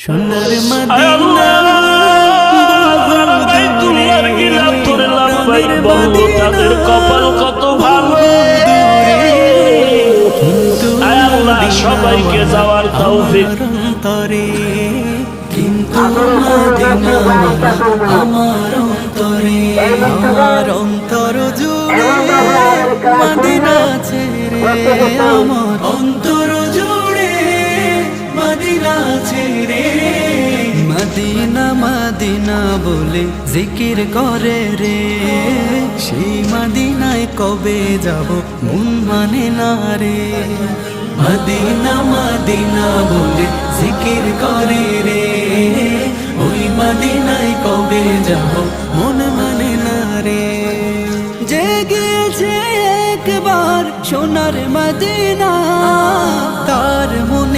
সোনার মদিনা বাইতুল্লাহর গিলাফ ধরে লাফাইক বলল তাদের কপাল কত ভালো। কিন্তু আল্লাহ সবাইকে যাওয়ার তৌফিক অন্তরে, কিন্তু মদিনা আমার অন্তরে, আমার অন্তর জুড়ে মদিনা ছেড়ে, আমার অন্তর জুড়ে মদিনা ছেড়ে। মদিনা মদিনা বলে জিকির করে রে, সেই মদিনায় কবে যাব মন মানে না রে। মদিনা মদিনা বলে জিকির করে রে, ওই মদিনায় কবে যাব মন মানে না রে। যে গিয়েছে একবার সোনার মদিনা, তার মনে